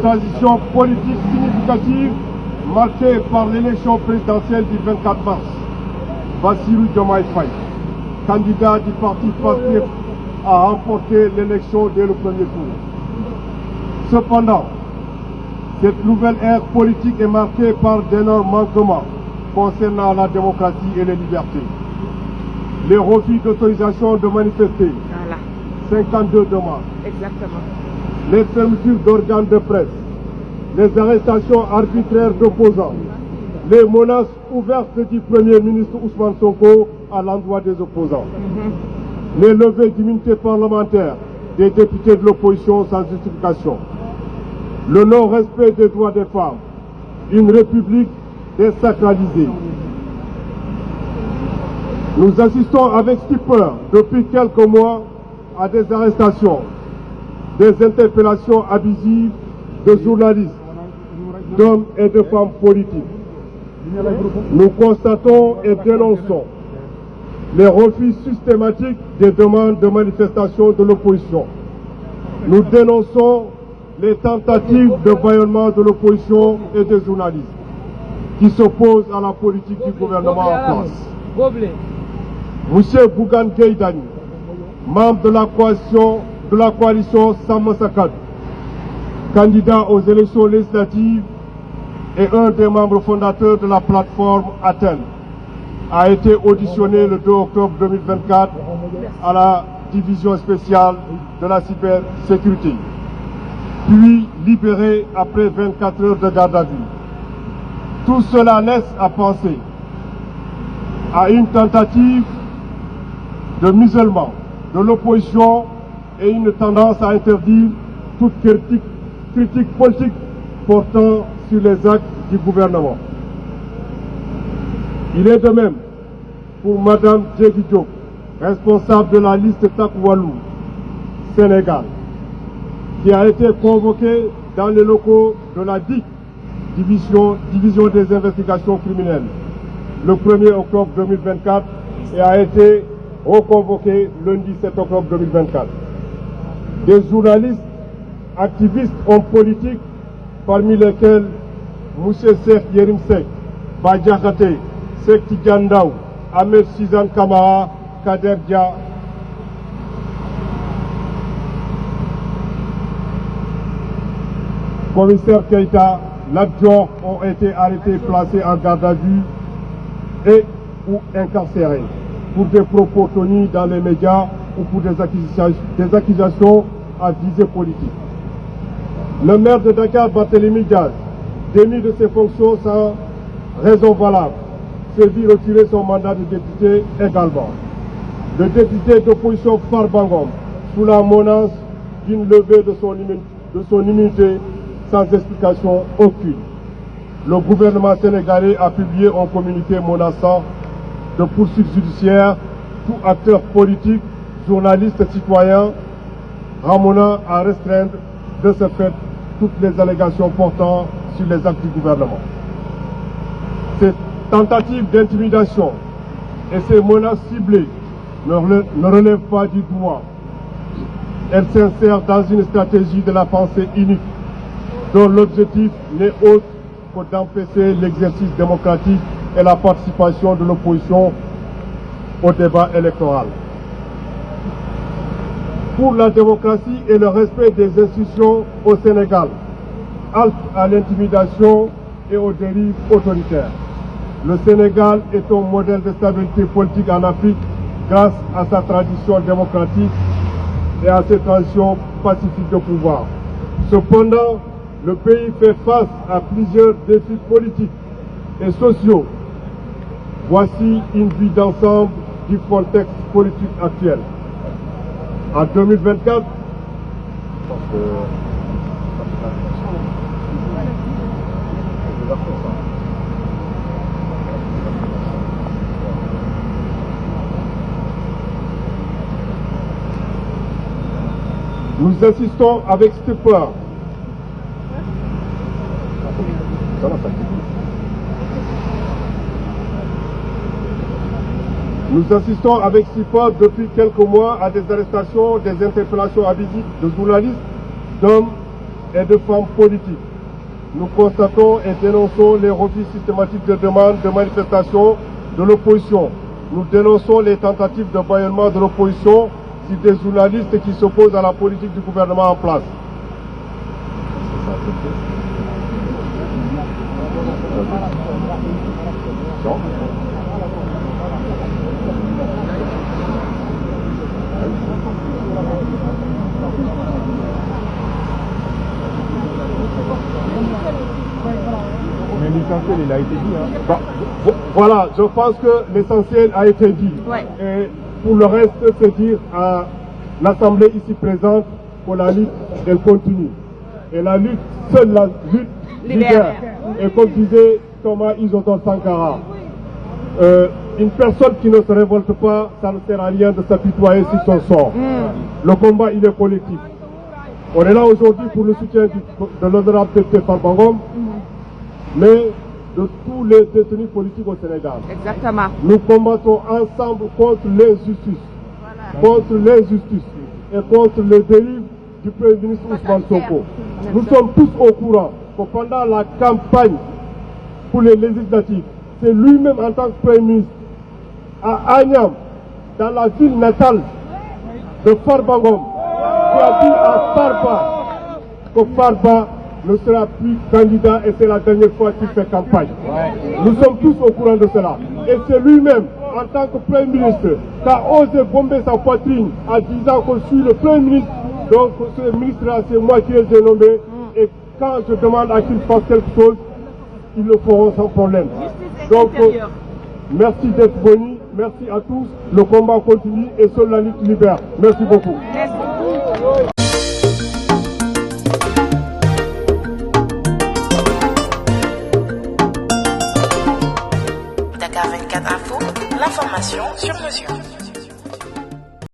transition politique significative marquée par l'élection présidentielle du 24 mars. Bassirou Diomaye Faye, candidat du parti PASTEF, a remporté l'élection dès le premier tour. Cependant, cette nouvelle ère politique est marquée par d'énormes manquements concernant la démocratie et les libertés. Les refus d'autorisation de manifester, 52 demandes. Exactement. Les fermetures d'organes de presse, les arrestations arbitraires d'opposants, les menaces ouvertes du Premier ministre Ousmane Sonko à l'endroit des opposants, les levées d'immunité parlementaire des députés de l'opposition sans justification, le non-respect des droits des femmes, une république désacralisée. Nous assistons avec stupeur depuis quelques mois à des arrestations, des interpellations abusives de journalistes, d'hommes et de femmes politiques. Nous constatons et dénonçons les refus systématiques des demandes de manifestation de l'opposition. Nous dénonçons les tentatives de bâillonnement de l'opposition et des journalistes qui s'opposent à la politique du gouvernement en place. Monsieur Bougane Gueye Dany, membre de la coalition Sàmm Sa Kàddu, candidat aux élections législatives et un des membres fondateurs de la plateforme Athènes, a été auditionné le 2 octobre 2024 à la division spéciale de la cybersécurité, puis libéré après 24 heures de garde à vue. Tout cela laisse à penser à une tentative de musellement de l'opposition et une tendance à interdire toute critique politique portant sur les actes du gouvernement. Il est de même pour Madame Diégui Diop, responsable de la liste Takku Wallu Sénégal, qui a été convoquée dans les locaux de la DIC, division des investigations criminelles, le 1er octobre 2024 et a été reconvoquée lundi 7 octobre 2024. Des journalistes, activistes, hommes politiques, parmi lesquels M. Cheikh Yérim Seck, Bah Diakhaté, Cheikh Tidiane Ndao, Ahmed Suzanne Camara, Kader Dia, commissaire Keïta, Lat Dior ont été arrêtés, placés en garde à vue et ou incarcérés pour des propos tenus dans les médias ou pour des accusations à visée politique. Le maire de Dakar, Barthélémy Diaz, démis de ses fonctions sans raison valable, s'est vu retirer son mandat de député également. Le député d'opposition Farba Ngom, sous la menace d'une levée de son immunité sans explication aucune. Le gouvernement sénégalais a publié un communiqué menaçant de poursuites judiciaires tout acteur politique, journaliste, citoyen, ramenant à restreindre de ce fait toutes les allégations portant sur les actes du gouvernement. Ces tentatives d'intimidation et ces menaces ciblées ne relèvent pas du droit. Elles s'insèrent dans une stratégie de la pensée unique dont l'objectif n'est autre que d'empêcher l'exercice démocratique et la participation de l'opposition au débat électoral. Pour la démocratie et le respect des institutions au Sénégal, halte à l'intimidation et aux dérives autoritaires. Le Sénégal est un modèle de stabilité politique en Afrique grâce à sa tradition démocratique et à ses transitions pacifiques de pouvoir. Cependant, le pays fait face à plusieurs défis politiques et sociaux. Voici une vue d'ensemble du contexte politique actuel. En 2024, nous assistons avec stupeur depuis quelques mois à des arrestations, des interpellations abusives de journalistes, d'hommes et de femmes politiques. Nous constatons et dénonçons les refus systématiques de demandes de manifestation de l'opposition. Nous dénonçons les tentatives de bâillonnement de l'opposition sur des journalistes qui s'opposent à la politique du gouvernement en place. Mais l'essentiel, il a été dit. Hein. Bah, voilà, je pense que l'essentiel a été dit. Ouais. Et pour le reste, c'est dire à l'Assemblée ici présente que la lutte, elle continue. Et la lutte, seule la lutte libère. Et comme disait Thomas Isidore Sankara, une personne qui ne se révolte pas, ça ne sert à rien de s'apitoyer sur son sort. Le combat, il est collectif. On est là aujourd'hui pour le soutien de l'honorable député Farba Ngom, mais de tous les détenus politiques au Sénégal. Exactement. Nous combattons ensemble contre l'injustice, contre l'injustice et contre les dérives du Premier ministre Ousmane Sonko. Nous sommes tous au courant que pendant la campagne pour les législatives, c'est lui-même en tant que Premier ministre à Agnam, dans la ville natale de Farba Ngom, qui a dit à Farba que Farba ne sera plus candidat et c'est la dernière fois qu'il fait campagne. Nous sommes tous au courant de cela. Et c'est lui-même, en tant que Premier ministre, qui a osé bomber sa poitrine en disant que je suis le Premier ministre, donc ce ministre-là, c'est moi qui les ai nommés. Et quand je demande à qu'ils fassent quelque chose, ils le feront sans problème. Donc, merci d'être venus. Merci à tous. Le combat continue et seule la lutte libère. Merci beaucoup. Merci beaucoup. Dakar 24 Info, l'information sur mesure.